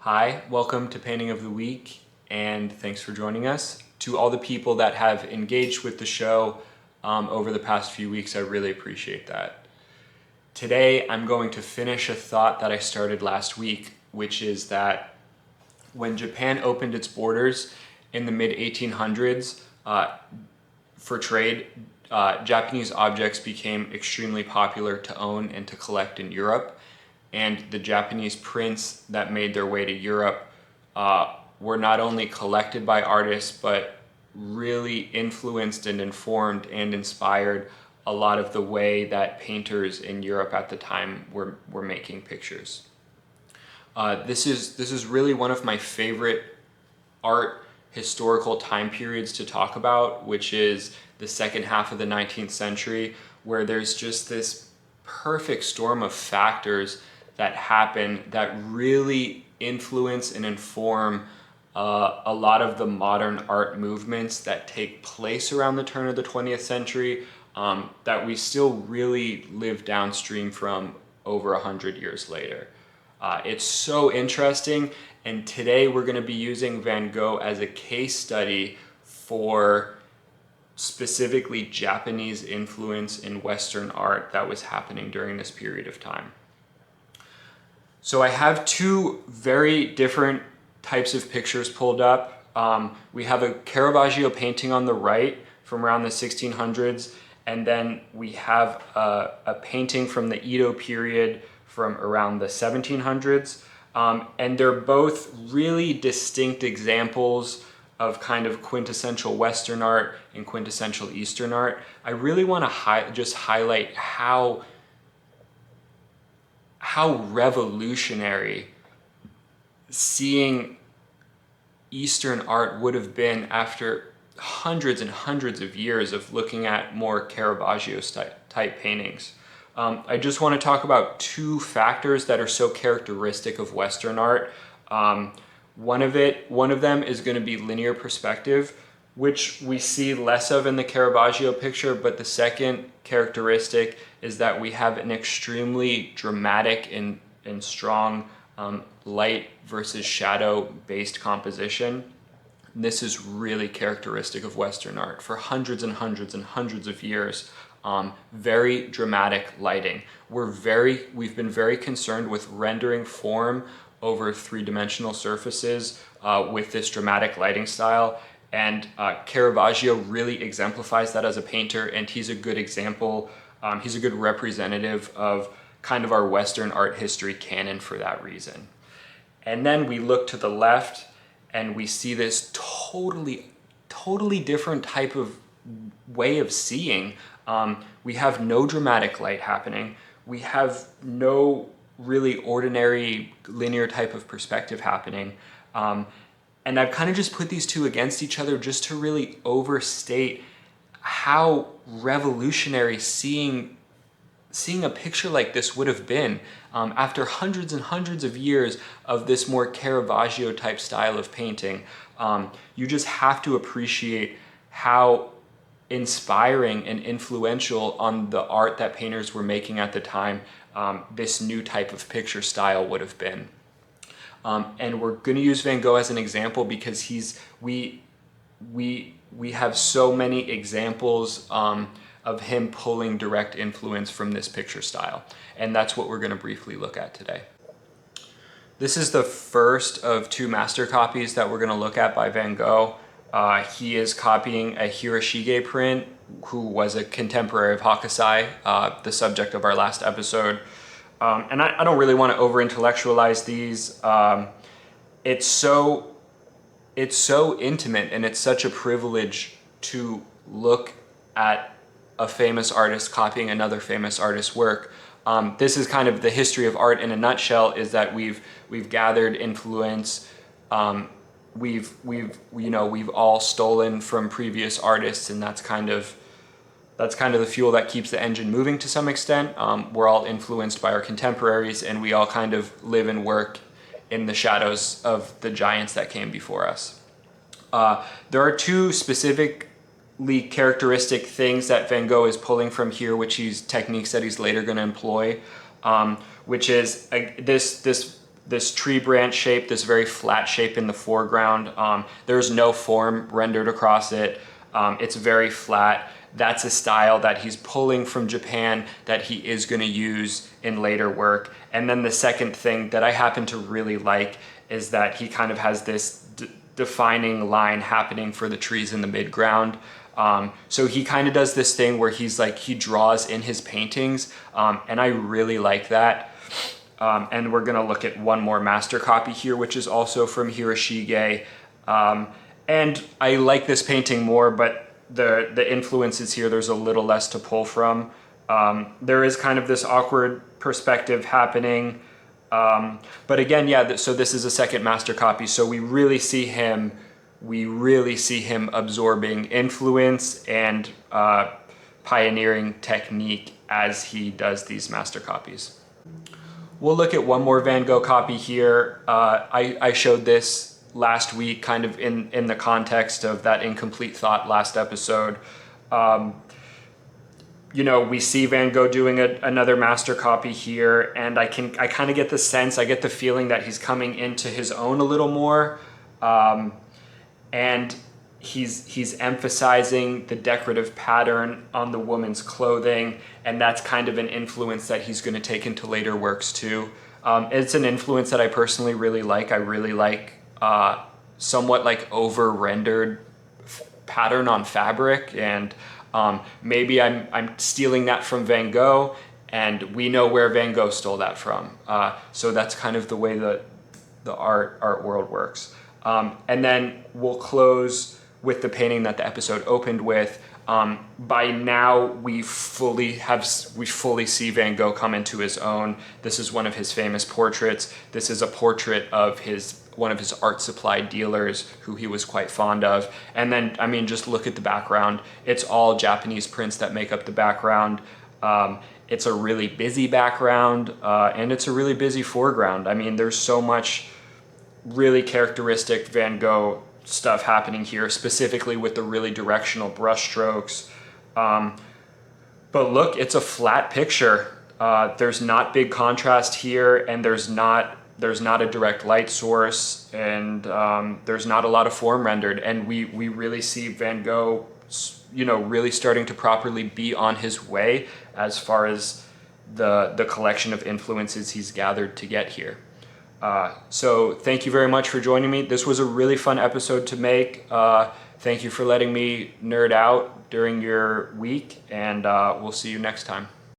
Hi, welcome to Painting of the Week, and thanks for joining us. To all the people that have engaged with the show over the past few weeks, I really appreciate that. Today, I'm going to finish a thought that I started last week, which is that when Japan opened its borders in the mid-1800s for trade, Japanese objects became extremely popular to own and to collect in Europe. And the Japanese prints that made their way to Europe were not only collected by artists, but really influenced and informed and inspired a lot of the way that painters in Europe at the time were making pictures. This is really one of my favorite art historical time periods to talk about, which is the second half of the 19th century, where there's just this perfect storm of factors that happen that really influence and inform a lot of the modern art movements that take place around the turn of the 20th century that we still really live downstream from over 100 years later. It's so interesting, and today we're going to be using Van Gogh as a case study for specifically Japanese influence in Western art that was happening during this period of time. So I have two very different types of pictures pulled up. We have a Caravaggio painting on the right from around the 1600s, and then we have a painting from the Edo period from around the 1700s. And they're both really distinct examples of kind of quintessential Western art and quintessential Eastern art. I really want to just highlight how revolutionary seeing Eastern art would have been after hundreds and hundreds of years of looking at more Caravaggio type paintings. I just want to talk about two factors that are so characteristic of Western art. One of them is going to be linear perspective, which we see less of in the Caravaggio picture, but the second characteristic is that we have an extremely dramatic and strong light versus shadow based composition. This is really characteristic of Western art for hundreds and hundreds and hundreds of years. Very dramatic lighting. We've been very concerned with rendering form over three-dimensional surfaces with this dramatic lighting style. And Caravaggio really exemplifies that as a painter, and he's a good example. He's a good representative of kind of our Western art history canon for that reason. And then we look to the left and we see this totally different type of way of seeing. We have no dramatic light happening. We have no really ordinary linear type of perspective happening. And I've kind of just put these two against each other just to really overstate how revolutionary seeing a picture like this would have been after hundreds and hundreds of years of this more Caravaggio type style of painting. You just have to appreciate how inspiring and influential on the art that painters were making at the time this new type of picture style would have been. And we're going to use Van Gogh as an example because we have so many examples of him pulling direct influence from this picture style. And that's what we're going to briefly look at today. This is the first of two master copies that we're going to look at by Van Gogh. He is copying a Hiroshige print, who was a contemporary of Hokusai, the subject of our last episode. And I don't really want to over-intellectualize these. It's so intimate, and it's such a privilege to look at a famous artist copying another famous artist's work. This is kind of the history of art in a nutshell, is that we've gathered influence. We've all stolen from previous artists, and that's kind of the fuel that keeps the engine moving to some extent. We're all influenced by our contemporaries, and we all kind of live and work in the shadows of the giants that came before us. There are two specifically characteristic things that Van Gogh is pulling from here, techniques that he's later going to employ, which is this this tree branch shape, this very flat shape in the foreground. There's no form rendered across it. It's very flat. That's a style that he's pulling from Japan that he is going to use in later work. And then the second thing that I happen to really like is that he kind of has this defining line happening for the trees in the midground. So he kind of does this thing where he draws in his paintings, and I really like that. And we're gonna look at one more master copy here, which is also from Hiroshige. And I like this painting more, but the influences here, there's a little less to pull from. There is kind of this awkward perspective happening. But again, yeah, so this is a second master copy, so we really see him absorbing influence and pioneering technique as he does these master copies. We'll look at one more Van Gogh copy here. I showed this last week kind of in the context of that incomplete thought last episode. We see Van Gogh doing another master copy here, and I kind of get the sense, I get the feeling that he's coming into his own a little more, and he's emphasizing the decorative pattern on the woman's clothing, and that's kind of an influence that he's going to take into later works too. It's an influence that I personally really like. I really like somewhat like over-rendered pattern on fabric, and maybe I'm stealing that from Van Gogh, and we know where Van Gogh stole that from. So that's kind of the way that the art world works. And then we'll close with the painting that the episode opened with. By now we fully see Van Gogh come into his own. This is one of his famous portraits. This is a portrait of one of his art supply dealers who he was quite fond of. And then, I mean, just look at the background. It's all Japanese prints that make up the background. It's a really busy background, and it's a really busy foreground. I mean, there's so much really characteristic Van Gogh stuff happening here, specifically with the really directional brush strokes. But look, it's a flat picture. There's not big contrast here, and there's not a direct light source, and there's not a lot of form rendered, and we really see Van Gogh, really starting to properly be on his way as far as the collection of influences he's gathered to get here. So thank you very much for joining me. This was a really fun episode to make. Thank you for letting me nerd out during your week, and we'll see you next time.